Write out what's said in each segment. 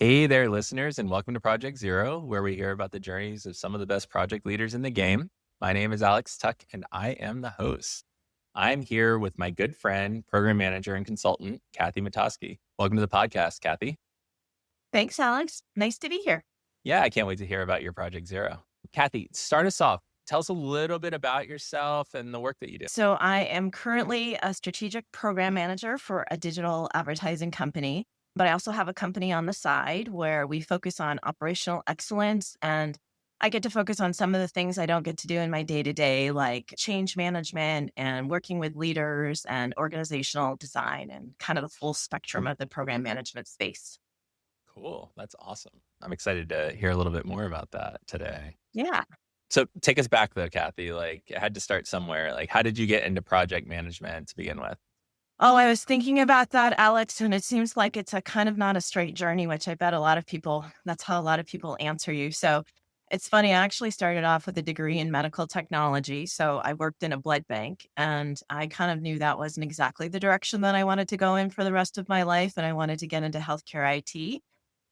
Hey there, listeners, and welcome to Project Zero, where we hear about the journeys of some of the best project leaders in the game. My name is Alex Tuck, and I am the host. I'm here with my good friend, program manager, and consultant, Cathy Matosky. Welcome to the podcast, Cathy. Thanks, Alex. Nice to be here. Yeah, I can't wait to hear about your Project Zero. Cathy, start us off. Tell us a little bit about yourself and the work that you do. So, I am currently a strategic program manager for a digital advertising company, but I also have a company on the side where we focus on operational excellence. And I get to focus on some of the things I don't get to do in my day to day, like change management and working with leaders and organizational design and kind of the full spectrum of the program management space. Cool. That's awesome. I'm excited to hear a little bit more about that today. Yeah. So take us back though, Cathy. Like, it had to start somewhere. Like, how did you get into project management to begin with? Oh, I was thinking about that, Alex, and it seems like it's a kind of not a straight journey, which I bet a lot of people, that's how a lot of people answer you. So it's funny, I actually started off with a degree in medical technology. So I worked in a blood bank and I kind of knew that wasn't exactly the direction that I wanted to go in for the rest of my life. And I wanted to get into healthcare IT.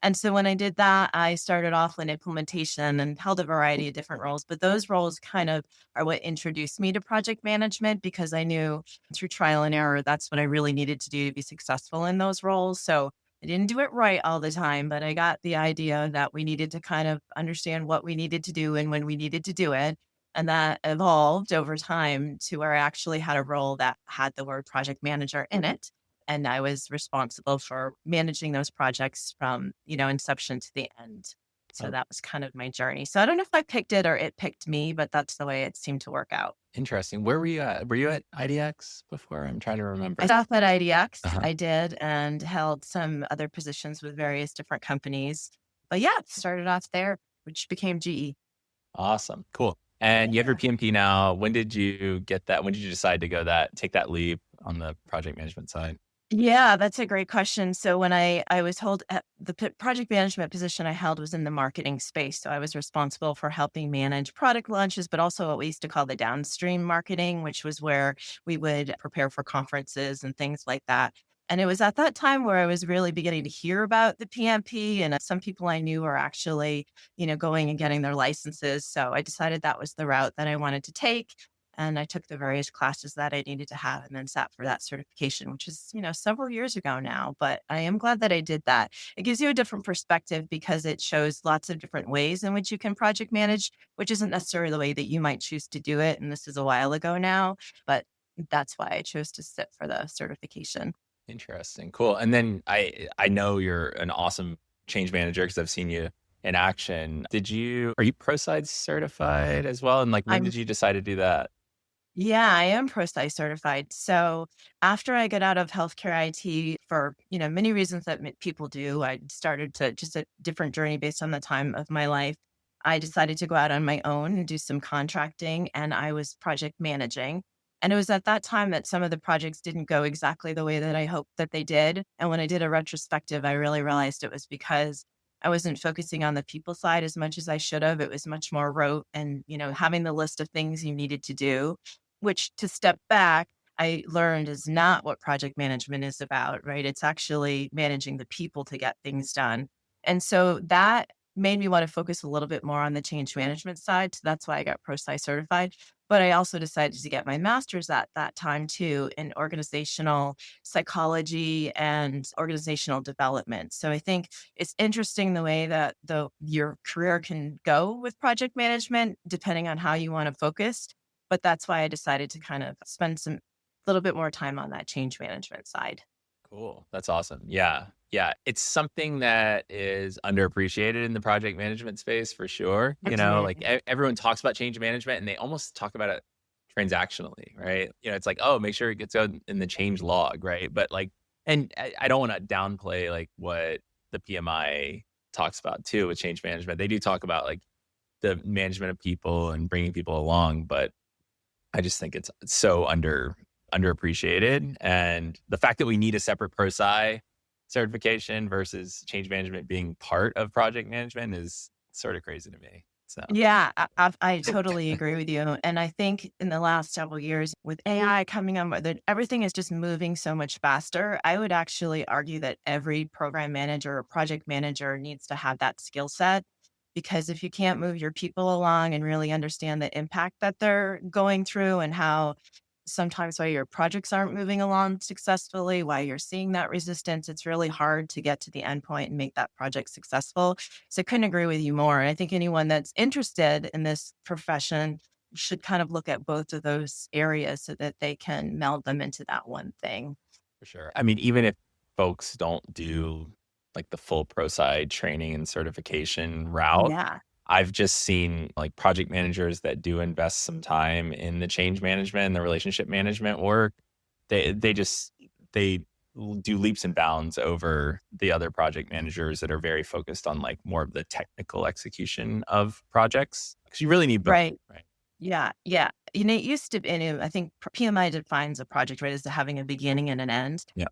And so when I did that, I started off in implementation and held a variety of different roles. But those roles kind of are what introduced me to project management because I knew through trial and error, that's what I really needed to do to be successful in those roles. So I didn't do it right all the time, but I got the idea that we needed to kind of understand what we needed to do and when we needed to do it. And that evolved over time to where I actually had a role that had the word project manager in it. And I was responsible for managing those projects from, inception to the end. So Oh, that was kind of my journey. So I don't know if I picked it or it picked me, but that's the way it seemed to work out. interesting. Where were you at? Were you at IDX before? I'm trying to I remember. started off at IDX. Uh-huh. I did and held some other positions with various different companies. But yeah, started off there, which became GE. Awesome. Cool. And you have your Yeah. PMP now. When did you get that? When did you decide to take that leap on the project management side? Yeah, that's a great question. So when I was told the project management position I held was in the marketing space. So I was responsible for helping manage product launches, but also what we used to call the downstream marketing, which was where we would prepare for conferences and things like that. And it was at that time where I was really beginning to hear about the PMP and some people I knew were actually, going and getting their licenses. So I decided that was the route that I wanted to take. And I took the various classes that I needed to have and then sat for that certification, which is, several years ago now. But I am glad that I did that. It gives you a different perspective because it shows lots of different ways in which you can project manage, which isn't necessarily the way that you might choose to do it. And this is a while ago now, but that's why I chose to sit for the certification. Interesting. Cool. And then I know you're an awesome change manager because I've seen you in action. Are you ProSide certified as well? And like, when I'm did you decide to do that? Yeah, I am ProSci certified. So after I got out of healthcare IT for, many reasons that people do, I started to just a different journey based on the time of my life. I decided to go out on my own and do some contracting and I was project managing. And it was at that time that some of the projects didn't go exactly the way that I hoped that they did. And when I did a retrospective, I really realized it was because I wasn't focusing on the people side as much as I should have. It was much more rote and, having the list of things you needed to do which to step back, I learned is not what project management is about, right? It's actually managing the people to get things done. And so that made me want to focus a little bit more on the change management side. So that's why I got ProSci certified. But I also decided to get my master's at that time too in organizational psychology and organizational development. So I think it's interesting the way that your career can go with project management, depending on how you want to focus. But that's why I decided to kind of spend some little bit more time on that change management side. Cool. That's awesome. Yeah. Yeah. It's something that is underappreciated in the project management space for sure. Like Absolutely. everyone talks about change management and they almost talk about it transactionally, right? It's like, oh, make sure it gets out in the change log, right? But like, and I don't want to downplay like what the PMI talks about too with change management. They do talk about like the management of people and bringing people along, but I just think it's so underappreciated. And the fact that we need a separate ProSci certification versus change management being part of project management is sort of crazy to me. So Yeah, I totally agree with you. And I think in the last several years, with AI coming on, that everything is just moving so much faster. I would actually argue that every program manager or project manager needs to have that skill set. Because if you can't move your people along and really understand the impact that they're going through and how sometimes why your projects aren't moving along successfully, why you're seeing that resistance, it's really hard to get to the end point and make that project successful. So I couldn't agree with you more. And I think anyone that's interested in this profession should kind of look at both of those areas so that they can meld them into that one thing. for sure. I mean, even if folks don't do like the full pro side training and certification route, Yeah. I've just seen like project managers that do invest some time in the change management and the relationship management work. They just they do leaps and bounds over the other project managers that are very focused on like more of the technical execution of projects because you really need both, Right. right? Yeah. Yeah. It used to be, I think PMI defines a project, right, as to having a beginning and an end. Yeah,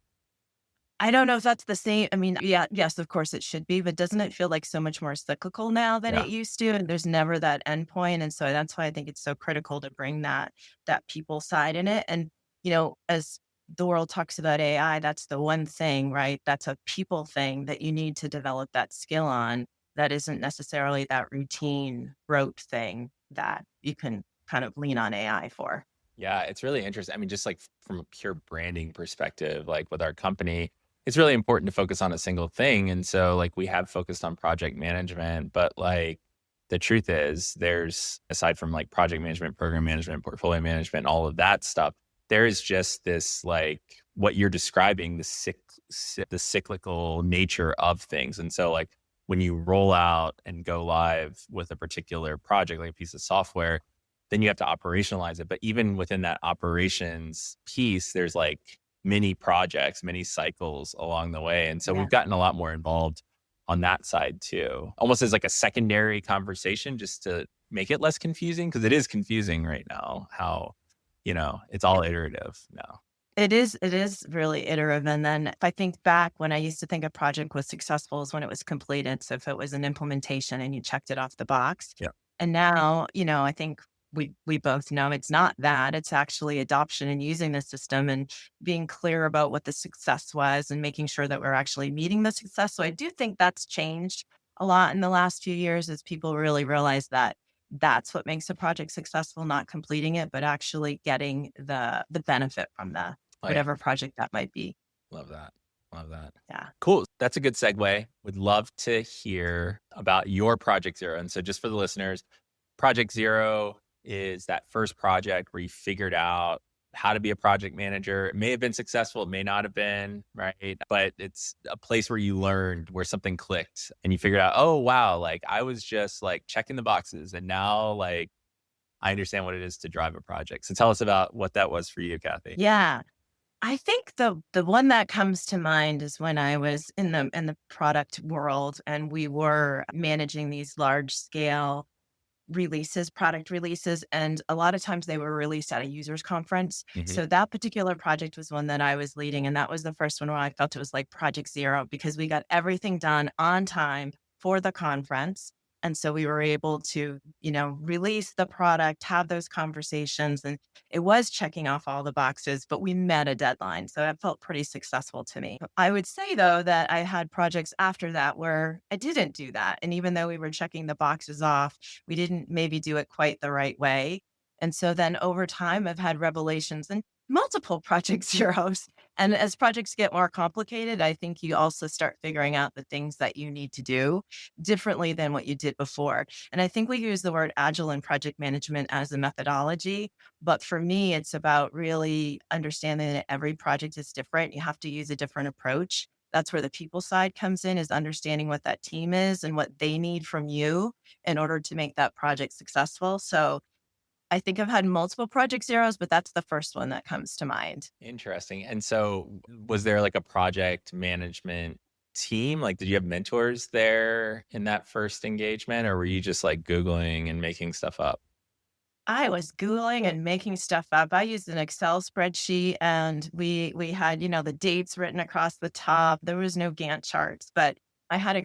I don't know if that's the same. I mean, yeah, yes, of course it should be, but doesn't it feel like so much more cyclical now than yeah, it used to? And there's never that end point. And so that's why I think it's so critical to bring that people side in it. And, as the world talks about AI, that's the one thing, right? That's a people thing that you need to develop that skill on. That isn't necessarily that routine rote thing that you can kind of lean on AI for. yeah. It's really interesting. I mean, just like from a pure branding perspective, like with our company, it's really important to focus on a single thing. And so, like, we have focused on project management, but like the truth is, there's aside from like project management, program management, portfolio management, all of that stuff, there is just this like what you're describing the cyclical nature of things. And so, like, when you roll out and go live with a particular project, like a piece of software, then you have to operationalize it. But even within that operations piece, there's like mini projects, mini cycles along the way. And so Yeah. we've gotten a lot more involved on that side too, almost as like a secondary conversation just to make it less confusing because it is confusing right now how, it's all iterative now. It is really iterative, and then if I think back when I used to think a project was successful is when it was completed, so if it was an implementation and you checked it off the box, Yeah. and now, I think we both know it's not that, it's actually adoption and using the system and being clear about what the success was and making sure that we're actually meeting the success, so I do think that's changed a lot in the last few years as people really realize that that's what makes a project successful, not completing it, but actually getting the benefit from the Oh, yeah. whatever project that might be. Love that. Love that. Yeah. Cool. That's a good segue. Would love to hear about your Project Zero. And so, just for the listeners, Project Zero is that first project where you figured out how to be a project manager. It may have been successful, it may not have been, right? But it's a place where you learned where something clicked and you figured out, oh, wow, like I was just like checking the boxes and now like I understand what it is to drive a project. So, tell us about what that was for you, Kathy. Yeah. I think the one that comes to mind is when I was in the product world and we were managing these large scale releases, product releases, and a lot of times they were released at a users conference. Hmm. So that particular project was one that I was leading, and that was the first one where I felt it was like Project Zero because we got everything done on time for the conference. And so we were able to, release the product, have those conversations, and it was checking off all the boxes, but we met a deadline. So that felt pretty successful to me. I would say, though, that I had projects after that where I didn't do that. And even though we were checking the boxes off, we didn't maybe do it quite the right way. And so then over time, I've had revelations and multiple project zeros. And as projects get more complicated, I think you also start figuring out the things that you need to do differently than what you did before. And I think we use the word agile in project management as a methodology. But for me, it's about really understanding that every project is different. You have to use a different approach. That's where the people side comes in, is understanding what that team is and what they need from you in order to make that project successful. So I think I've had multiple project zeros, but that's the first one that comes to mind. Interesting. And so, was there like a project management team? Like, did you have mentors there in that first engagement, or were you just like Googling and making stuff up? I was Googling and making stuff up. I used an Excel spreadsheet and we had, the dates written across the top. There was no Gantt charts, but I had a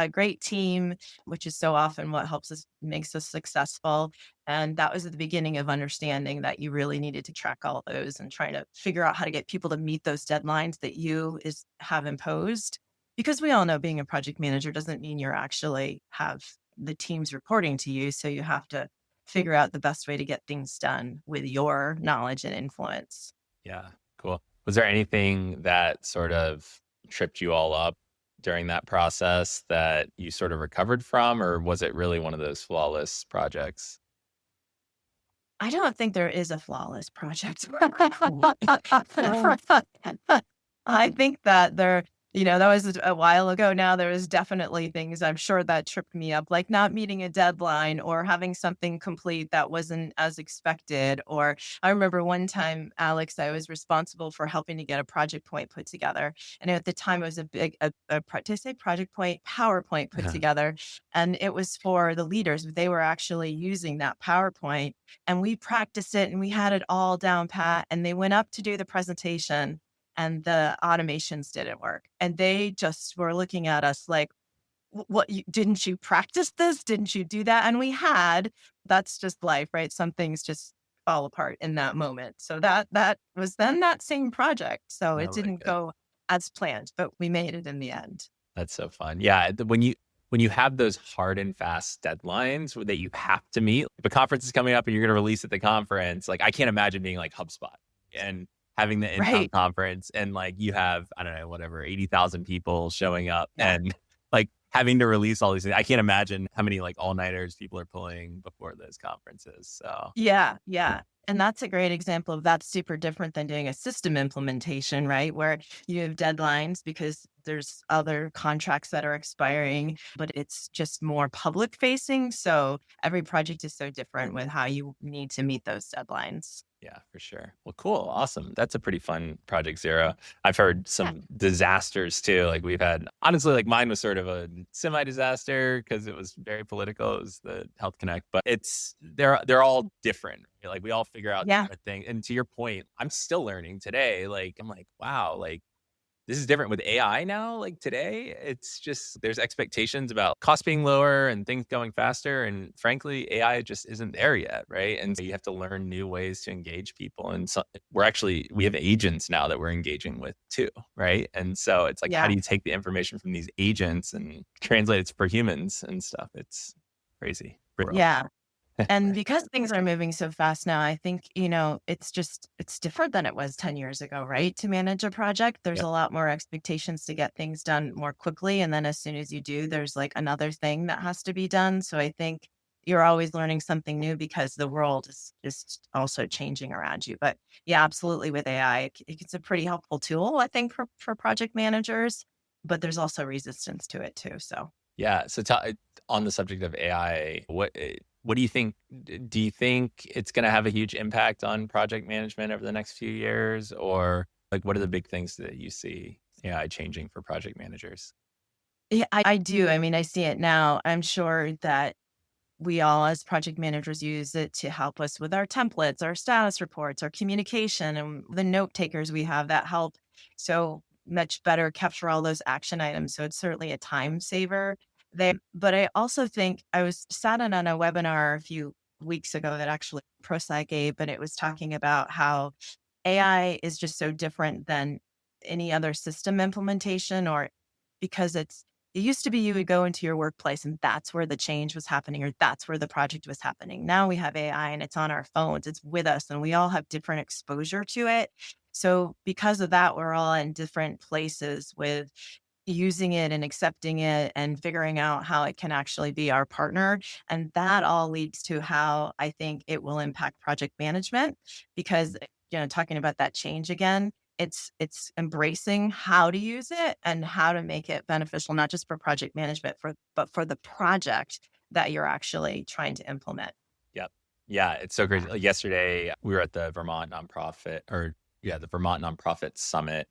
great team, which is so often what helps us makes us successful. And that was at the beginning of understanding that you really needed to track all those and trying to figure out how to get people to meet those deadlines that you is have imposed. Because we all know being a project manager doesn't mean you're actually have the teams reporting to you. So you have to figure out the best way to get things done with your knowledge and influence. Yeah, cool. Was there anything that sort of tripped you all up during that process that you sort of recovered from, or was it really one of those flawless projects? I don't think there is a flawless project. I think that that was a while ago now. There was definitely things I'm sure that tripped me up, like not meeting a deadline or having something complete that wasn't as expected. Or I remember one time, Alex, I was responsible for helping to get a project point put together. And at the time, it was a big, did I say project point? PowerPoint put together. And it was for the leaders. They were actually using that PowerPoint and we practiced it and we had it all down pat. And they went up to do the presentation and the automations didn't work. And they just were looking at us like, What didn't you practice this? Didn't you do that?" And we had. That's just life, right? Some things just fall apart in that moment. So that was then that same project. So it Oh my didn't god. go as planned, but we made it in the end. That's so fun. Yeah, when you have those hard and fast deadlines that you have to meet, if a conference is coming up and you're gonna release at the conference, like, I can't imagine being like HubSpot and having the in-town Right. conference and, like, you have, I don't know, whatever, 80,000 people showing up Yeah. and, like, having to release all these things. I can't imagine how many, like, all-nighters people are pulling before those conferences, so Yeah, yeah. And that's a great example of that's super different than doing a system implementation, right? Where you have deadlines because there's other contracts that are expiring, but it's just more public facing. So every project is so different with how you need to meet those deadlines. yeah, for sure. Well, cool. Awesome. That's a pretty fun Project Zero. I've heard Yeah. some disasters too. Like we've had, honestly, like mine was sort of a semi disaster because it was very political. It was the Health Connect, but they're all different. Right? Like we all figure out Yeah. different things. And to your point, I'm still learning today. Like I'm like, wow, like this is different with AI now, like, today, it's just there's expectations about cost being lower and things going faster, and frankly, AI just isn't there yet, right? And so you have to learn new ways to engage people, and so we have agents now that we're engaging with too, right? And so it's like, how do Yeah. you take the information from these agents and translate it for humans and stuff? It's crazy. World. Yeah. And because things are moving so fast now, I think, it's different than it was 10 years ago, right? To manage a project, there's Yep. a lot more expectations to get things done more quickly. And then as soon as you do, there's like another thing that has to be done. So I think you're always learning something new because the world is just also changing around you. But yeah, absolutely with AI, it's a pretty helpful tool, I think, for project managers, but there's also resistance to it too. So Yeah, so on the subject of AI, what do you think do you think it's gonna have a huge impact on project management over the next few years? Or, like, what are the big things that you see AI changing for project managers? yeah, I do. I mean, I see it now. I'm sure that we all as project managers use it to help us with our templates, our status reports, our communication, and the note takers we have that help so much better capture all those action items. So it's certainly a time saver there. But I also think I was sat in on a webinar a few weeks ago that actually ProSci gave, and it was talking about how AI is just so different than any other system implementation or because it used to be you would go into your workplace and that's where the change was happening or that's where the project was happening. Now we have AI and it's on our phones, it's with us, and we all have different exposure to it. So, because of that, we're all in different places with using it and accepting it and figuring out how it can actually be our partner. And that all leads to how I think it will impact project management because, talking about that change again, it's embracing how to use it and how to make it beneficial, not just for project management, but for the project that you're actually trying to implement. Yep. Yeah, it's so crazy. Like, yesterday, we were at the Vermont nonprofit or yeah, the Vermont Nonprofit Summit,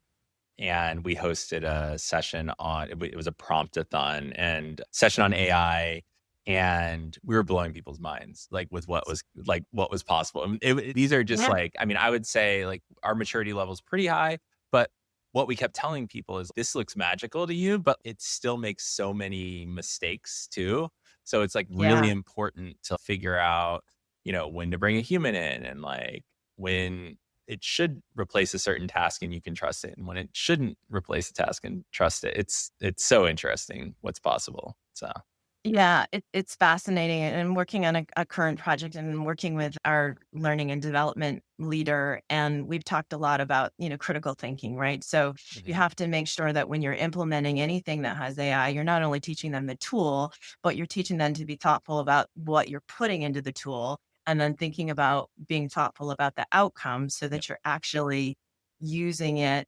and we hosted a session on it was a promptathon and session on AI, and we were blowing people's minds, like, with what was possible. And these are just Yeah. like, I mean, I would say, like, our maturity level is pretty high, but what we kept telling people is this looks magical to you, but it still makes so many mistakes too. So it's like really Yeah. important to figure out, when to bring a human in and like when it should replace a certain task and you can trust it and when it shouldn't replace a task and trust it. It's so interesting what's possible. So Yeah, it's fascinating. And I'm working on a current project and working with our learning and development leader. And we've talked a lot about, critical thinking, right? So you mhm, have to make sure that when you're implementing anything that has AI, you're not only teaching them the tool, but you're teaching them to be thoughtful about what you're putting into the tool and then thinking about being thoughtful about the outcome so yep, that you're actually using it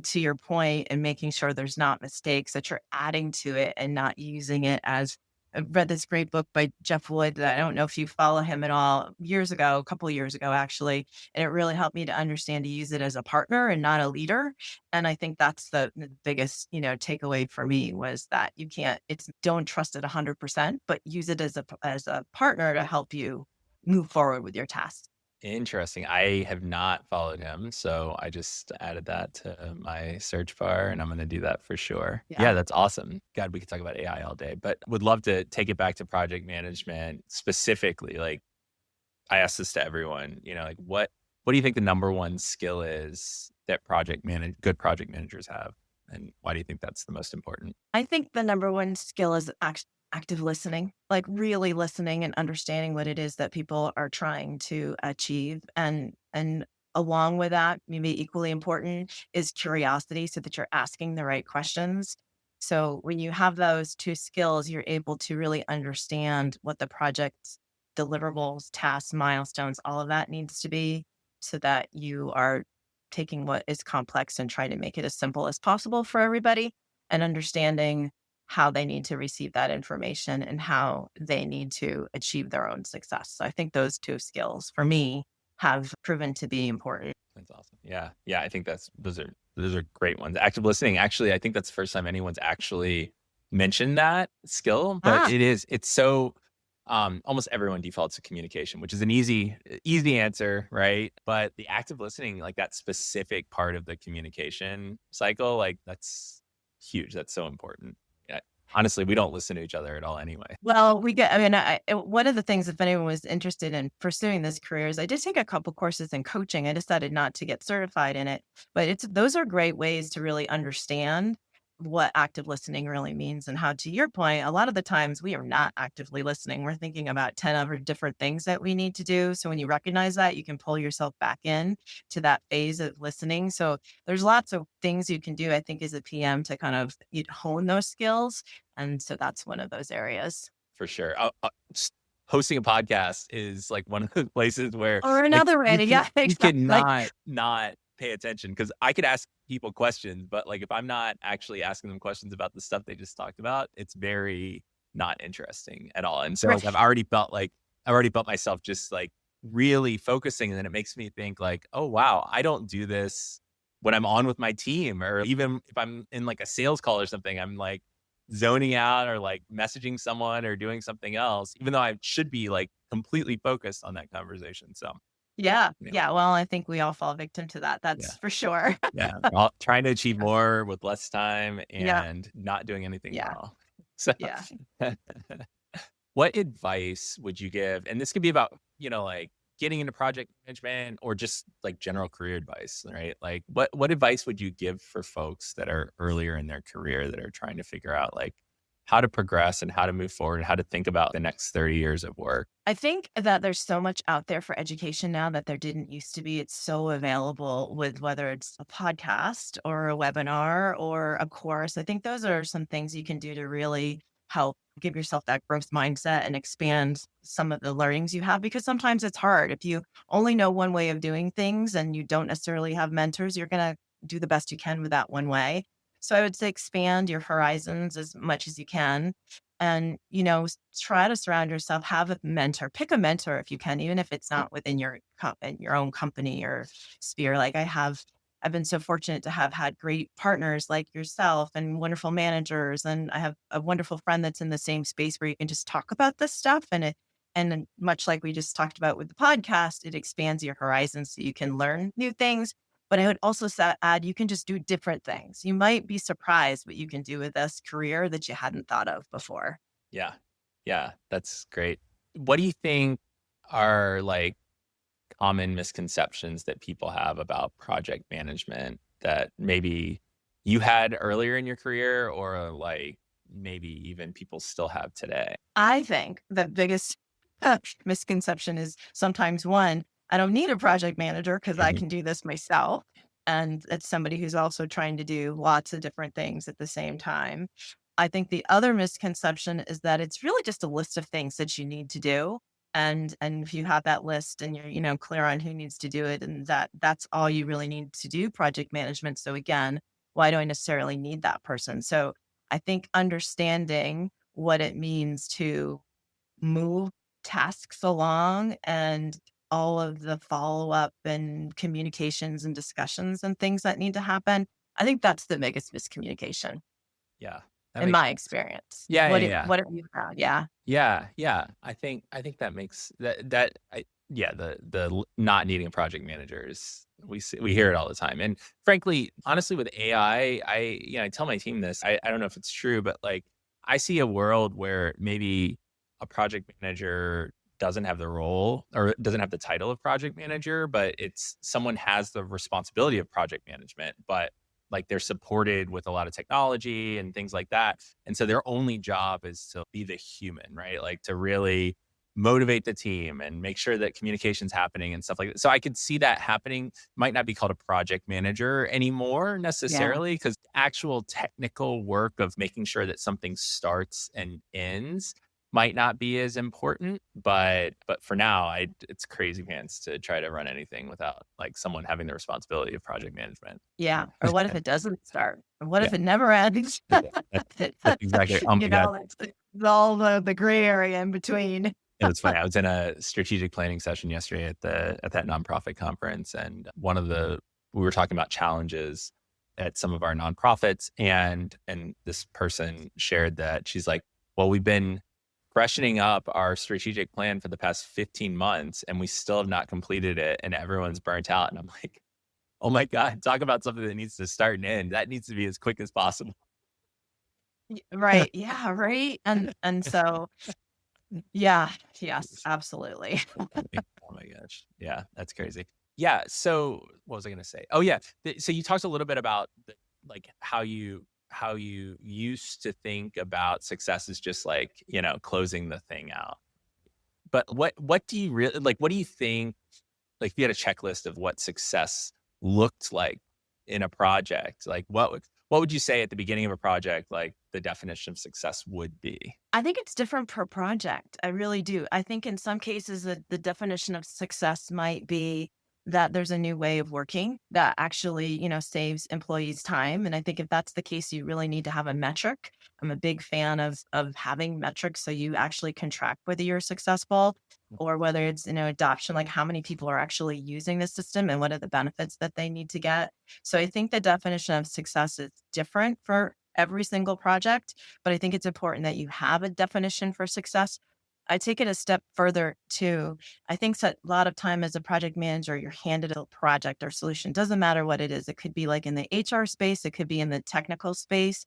to your point and making sure there's not mistakes that you're adding to it and not using it as I read this great book by Jeff Wood that I don't know if you follow him at all years ago, a couple of years ago, actually. And it really helped me to understand to use it as a partner and not a leader. And I think that's the biggest, takeaway for me was that you can't, it's don't trust it 100%, but use it as a partner to help you move forward with your tasks. interesting. I have not followed him, so I just added that to my search bar, and I'm gonna do that for sure. Yeah, Yeah. that's awesome. God, we could talk about AI all day, but would love to take it back to project management specifically. Like, I ask this to everyone, like what do you think the number one skill is that good project managers have, and why do you think that's the most important? I think the number one skill is active listening, like really listening and understanding what it is that people are trying to achieve. And along with that, maybe equally important is curiosity so that you're asking the right questions. So when you have those two skills, you're able to really understand what the project's deliverables, tasks, milestones, all of that needs to be so that you are taking what is complex and trying to make it as simple as possible for everybody and understanding how they need to receive that information and how they need to achieve their own success. So I think those two skills for me have proven to be important. That's awesome. Yeah. Yeah, I think those are great ones. Active listening, actually, I think that's the first time anyone's actually mentioned that skill, but Ah, it's so almost everyone defaults to communication, which is an easy answer, right? But the active listening, like that specific part of the communication cycle, like that's huge. That's so important. Yeah. Honestly, we don't listen to each other at all anyway. well, I mean, one of the things, if anyone was interested in pursuing this career, is I did take a couple courses in coaching. I decided not to get certified in it, but those are great ways to really understand what active listening really means and how, to your point, a lot of the times we are not actively listening. We're thinking about 10 other different things that we need to do. So when you recognize that, you can pull yourself back in to that phase of listening. So there's lots of things you can do, I think, as a PM to kind of hone those skills, and so that's one of those areas. For sure. Hosting a podcast is like one of the places where Or like another way to yeah, you exactly. cannot not pay attention because I could ask people questions, but like if I'm not actually asking them questions about the stuff they just talked about, it's very not interesting at all. And so like, Right. I've already felt myself just like really focusing, and then it makes me think like, oh wow, I don't do this when I'm on with my team, or even if I'm in like a sales call or something, I'm like zoning out or like messaging someone or doing something else, even though I should be like completely focused on that conversation. So Yeah, anyway, yeah, well, I think we all fall victim to that, yeah, that's for sure. yeah, we're all trying to achieve more with less time Yeah, and not doing anything yeah, well. So, yeah. what advice would you give? And this could be about, like getting into project management or just like general career advice, right? Like what advice would you give for folks that are earlier in their career that are trying to figure out like how to progress and how to move forward and how to think about the next 30 years of work? I think that there's so much out there for education now that there didn't used to be. It's so available with whether it's a podcast or a webinar or a course. I think those are some things you can do to really help give yourself that growth mindset and expand some of the learnings you have because sometimes it's hard. If you only know one way of doing things and you don't necessarily have mentors, you're going to do the best you can with that one way. So I would say expand your horizons as much as you can and try to surround yourself, have a mentor, pick a mentor if you can, even if it's not within in your own company or sphere. Like I've been so fortunate to have had great partners like yourself and wonderful managers, and I have a wonderful friend that's in the same space where you can just talk about this stuff, and then much like we just talked about with the podcast, it expands your horizons so you can learn new things, But I would also add, you can just do different things. You might be surprised what you can do with this career that you hadn't thought of before. Yeah. Yeah, that's great. What do you think are like common misconceptions that people have about project management that maybe you had earlier in your career or like maybe even people still have today? I think the biggest misconception is sometimes one, I don't need a project manager because I Mhm. can do this myself. And it's somebody who's also trying to do lots of different things at the same time. I think the other misconception is that it's really just a list of things that you need to do. And if you have that list and you're, clear on who needs to do it and that's all you really need to do project management. So again, why do I necessarily need that person? So I think understanding what it means to move tasks along and all of the follow-up and communications and discussions and things that need to happen. I think that's the biggest miscommunication Yeah, that in makes my sense. experience. Yeah, yeah, yeah. What have you found? Yeah. Yeah, yeah. I think that makes that I yeah, not needing a project manager is we hear it all the time. And frankly, honestly, with AI, I tell my team this. I don't know if it's true, but like I see a world where maybe a project manager doesn't have the role or doesn't have the title of project manager, but it's someone has the responsibility of project management, but like they're supported with a lot of technology and things like that. And so their only job is to be the human, right? Like to really motivate the team and make sure that communication's happening and stuff like that. So I could see that happening. Might not be called a project manager anymore Yeah. necessarily, because actual technical work of making sure that something starts and ends might not be as important. But for now, it's crazy pants to try to run anything without like someone having the responsibility of project management. Yeah. Or what if it doesn't start? Or what Yeah. if it never ends? Yeah. That's exactly. Oh my god. It's all the gray area in between. It was funny. I was in a strategic planning session yesterday at that nonprofit conference, and we were talking about challenges at some of our nonprofits, and this person shared that she's like, "Well, we've been freshening up our strategic plan for the past 15 months, and we still have not completed it, and everyone's burnt out." And I'm like, "Oh my god, talk about something that needs to start and end. That needs to be as quick as possible." Right. Yeah. Right. And so, yeah. Yes. Absolutely. Oh my gosh. Yeah, that's crazy. Yeah, so what was I gonna say? Oh, yeah. So you talked a little bit about like how you used to think about success as just like, closing the thing out. But what do you really like, what do you think like, if you had a checklist of what success looked like in a project, like, what would you say at the beginning of a project, like, the definition of success would be? I think it's different per project. I really do. I think in some cases, the definition of success might be that there's a new way of working that actually, saves employees time. And I think if that's the case, you really need to have a metric. I'm a big fan of having metrics so you actually can track whether you're successful or whether it's, adoption, like how many people are actually using the system and what are the benefits that they need to get. So I think the definition of success is different for every single project, but I think it's important that you have a definition for success. I take it a step further too. I think that a lot of time as a project manager, you're handed a project or solution. Doesn't matter what it is. It could be like in the HR space, it could be in the technical space,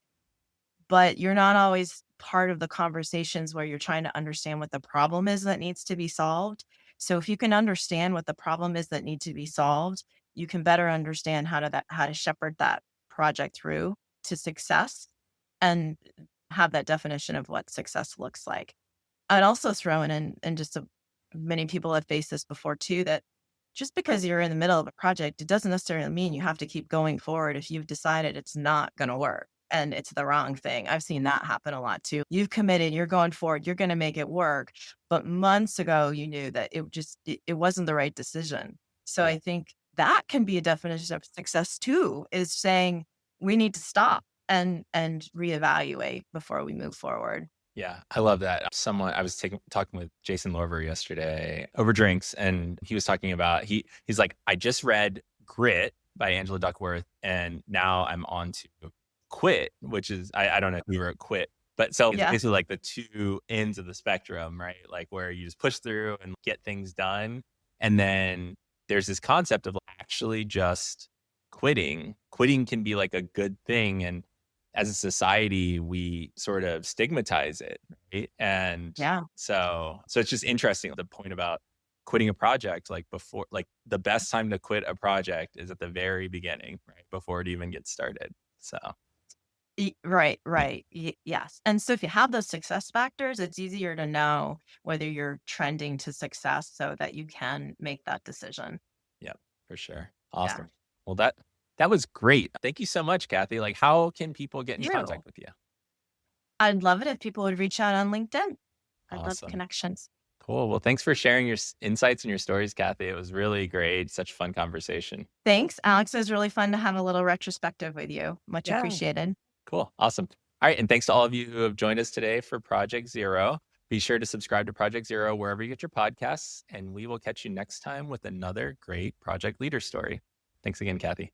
but you're not always part of the conversations where you're trying to understand what the problem is that needs to be solved. So if you can understand what the problem is that needs to be solved, you can better understand how to shepherd that project through to success and have that definition of what success looks like. I'd also throw in and just many people have faced this before too, that just because you're in the middle of a project, it doesn't necessarily mean you have to keep going forward if you've decided it's not going to work and it's the wrong thing. I've seen that happen a lot too. You've committed, you're going forward, you're going to make it work, but months ago you knew that it wasn't the right decision. So Yeah. I think that can be a definition of success too, is saying we need to stop and reevaluate before we move forward. Yeah, I love that. I was talking with Jason Lorver yesterday over drinks, and he was talking about he's like, I just read Grit by Angela Duckworth, and now I'm on to Quit, which is I don't know if you wrote Quit, but so it's Yeah. basically like the two ends of the spectrum, right? Like where you just push through and get things done, and then there's this concept of actually just quitting can be like a good thing. And as a society, we sort of stigmatize it, right? And Yeah. so it's just interesting the point about quitting a project, like before, like the best time to quit a project is at the very beginning, right? Before it even gets started. So Right, right. Yes. And so if you have those success factors, it's easier to know whether you're trending to success so that you can make that decision. yeah, for sure. Yeah. Awesome. Well, that was great. Thank you so much, Kathy. Like, how can people get in You. contact with you? I'd love it if people would reach out on LinkedIn. I'd love Awesome. connections. Cool. Well, thanks for sharing your insights and your stories, Kathy. It was really great. Such a fun conversation. Thanks, Alex. It was really fun to have a little retrospective with you. Much Yeah. appreciated. Cool. Awesome. All right. And thanks to all of you who have joined us today for Project Zero. Be sure to subscribe to Project Zero wherever you get your podcasts, and we will catch you next time with another great project leader story. Thanks again, Kathy.